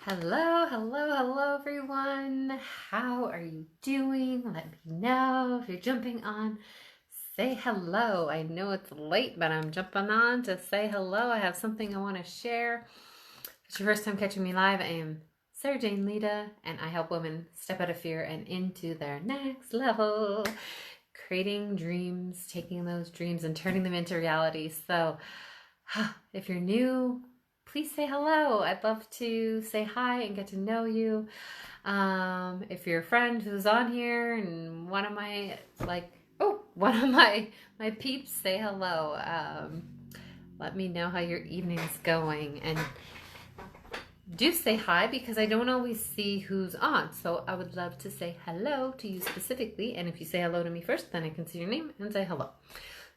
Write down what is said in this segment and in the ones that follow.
Hello, hello, hello, everyone. How are you doing? Let me know if you're jumping on. Say hello. I know it's late, but I'm jumping on to say hello. I have something I want to share. If it's your first time catching me live, I am Sarah Jane Lita, and I help women step out of fear and into their next level, creating dreams, taking those dreams and turning them into reality. So, if you're new, please say hello. I'd love to say hi and get to know you. If you're a friend who's on here and one of my my peeps, say hello. Let me know how your evening's going, and do say hi because I don't always see who's on. So I would love to say hello to you specifically. And if you say hello to me first, then I can see your name and say hello.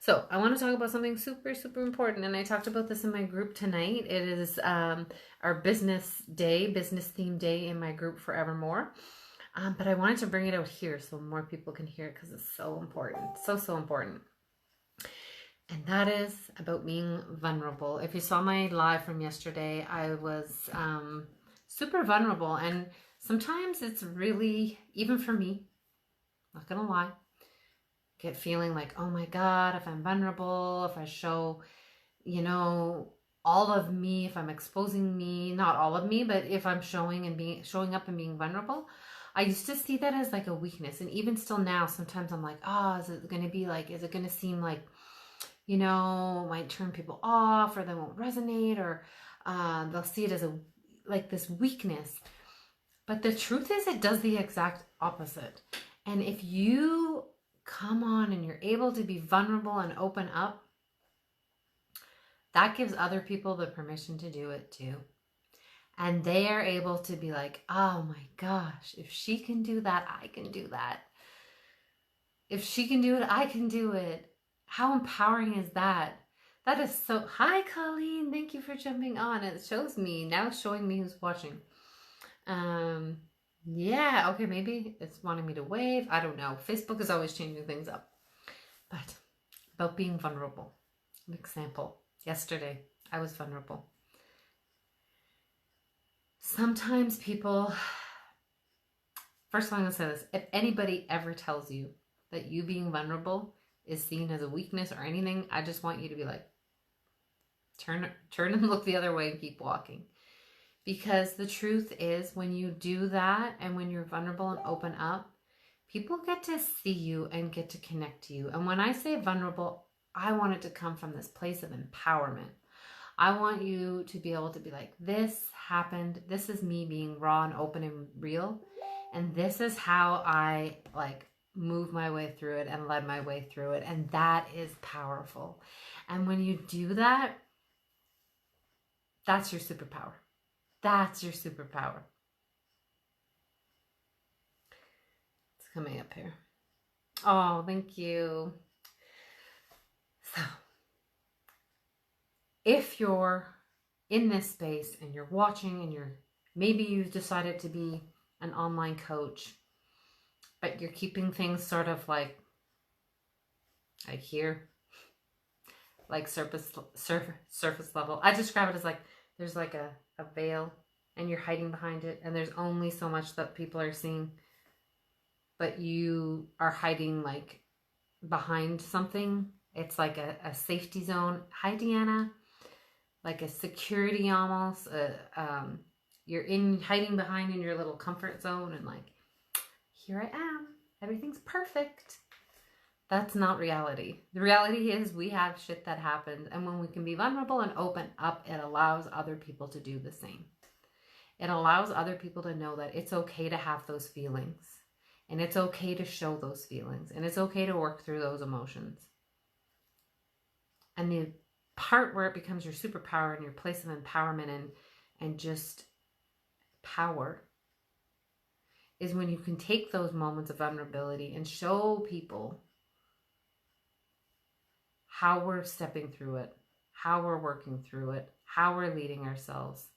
So I want to talk about something super, super important. And I talked about this in my group tonight. It is our business theme day in my group Forevermore. But I wanted to bring it out here so more people can hear it because it's so important. So, so important. And that is about being vulnerable. If you saw my live from yesterday, I was super vulnerable. And sometimes it's really, even for me, not gonna lie, get feeling like, oh my God, if I'm vulnerable, if I show, all of me, if I'm exposing me, not all of me, but if I'm showing up and being vulnerable, I used to see that as like a weakness. And even still now, sometimes I'm like, is it going to seem like, might turn people off, or they won't resonate, or they'll see it as this weakness. But the truth is, it does the exact opposite. And if you come on and you're able to be vulnerable and open up, that gives other people the permission to do it too. And they are able to be like, oh my gosh, if she can do that, I can do that. If she can do it, I can do it. How empowering is that? That is so... Hi, Colleen. Thank you for jumping on. It shows me. Now it's showing me who's watching. Yeah, okay, maybe it's wanting me to wave. I don't know. Facebook is always changing things up. But about being vulnerable. An example. Yesterday, I was vulnerable. Sometimes people... First of all, I'm going to say this. If anybody ever tells you that you being vulnerable is seen as a weakness or anything, I just want you to be like, turn and look the other way and keep walking. Because the truth is, when you do that and when you're vulnerable and open up, people get to see you and get to connect to you. And when I say vulnerable, I want it to come from this place of empowerment. I want you to be able to be like, this happened. This is me being raw and open and real. And this is how I move my way through it and led my way through it. And that is powerful. And when you do that, that's your superpower. That's your superpower. It's coming up here. Oh, thank you. So, if you're in this space and you're watching and maybe you've decided to be an online coach, but you're keeping things sort of like here, like surface level. I describe it as like there's like a veil and you're hiding behind it, and there's only so much that people are seeing, but you are hiding like behind something. It's like a safety zone. Hi, Deanna. Like a security almost. You're hiding behind in your little comfort zone and like, here I am. Everything's perfect. That's not reality. The reality is we have shit that happens. And when we can be vulnerable and open up, it allows other people to do the same. It allows other people to know that it's okay to have those feelings. And it's okay to show those feelings. And it's okay to work through those emotions. And the part where it becomes your superpower and your place of empowerment and just power is when you can take those moments of vulnerability and show people how we're stepping through it, how we're working through it, how we're leading ourselves.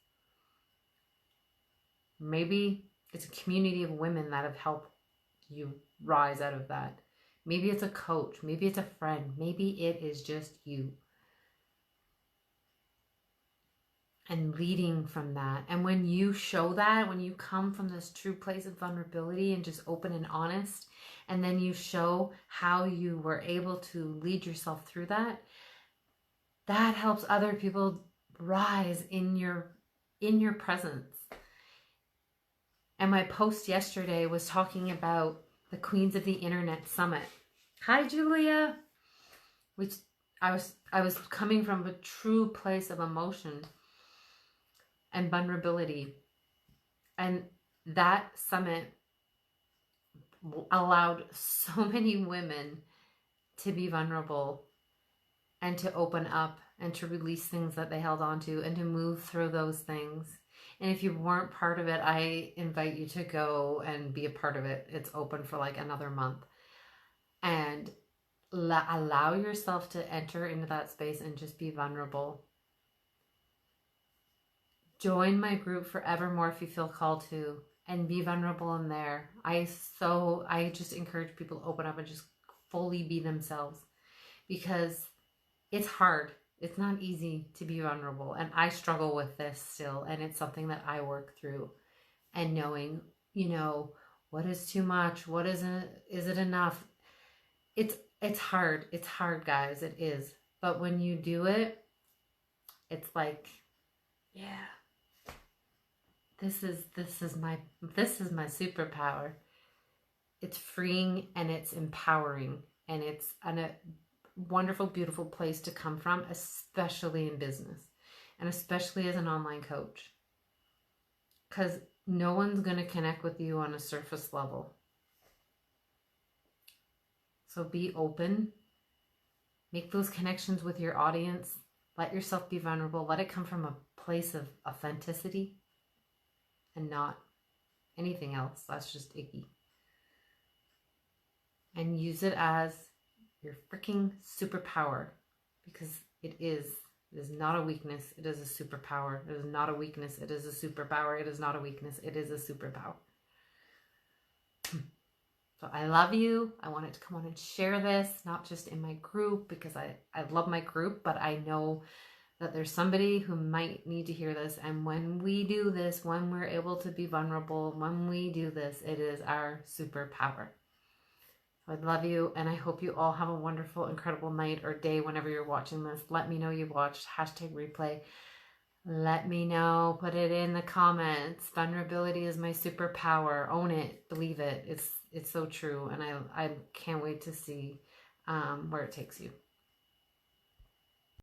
Maybe it's a community of women that have helped you rise out of that. Maybe it's a coach, maybe it's a friend, maybe it is just you. and leading from that. And when you show that, when you come from this true place of vulnerability and just open and honest, and then you show how you were able to lead yourself through that, that helps other people rise in your presence. And my post yesterday was talking about the Queens of the Internet Summit. Hi, Julia. Which I was coming from a true place of emotion and vulnerability. And that summit allowed so many women to be vulnerable and to open up and to release things that they held on to and to move through those things. And if you weren't part of it, I invite you to go and be a part of it. It's open for like another month. And allow yourself to enter into that space and just be vulnerable. Join my group Forevermore if you feel called to, and be vulnerable in there. I just encourage people to open up and just fully be themselves, because it's hard. It's not easy to be vulnerable, and I struggle with this still, and it's something that I work through. And knowing, what is too much, what isn't, is it enough? It's hard. It's hard, guys. It is. But when you do it, it's like, yeah, this is my superpower. It's freeing and it's empowering, and it's a wonderful, beautiful place to come from, especially in business and especially as an online coach, because no one's going to connect with you on a surface level. So be open, make those connections with your audience, let yourself be vulnerable, let it come from a place of authenticity and not anything else. That's just icky. And use it as your freaking superpower, because it is not a weakness. It is a superpower. It is not a weakness. It is a superpower. It is not a weakness. It is a superpower. So I love you. I wanted to come on and share this, not just in my group, because I love my group, but I know that there's somebody who might need to hear this. And when we do this, when we're able to be vulnerable, when we do this, it is our superpower. I love you, and I hope you all have a wonderful, incredible night or day whenever you're watching this. Let me know you watched. #replay. Let me know. Put it in the comments. Vulnerability is my superpower. Own it. Believe it. It's so true, and I can't wait to see where it takes you.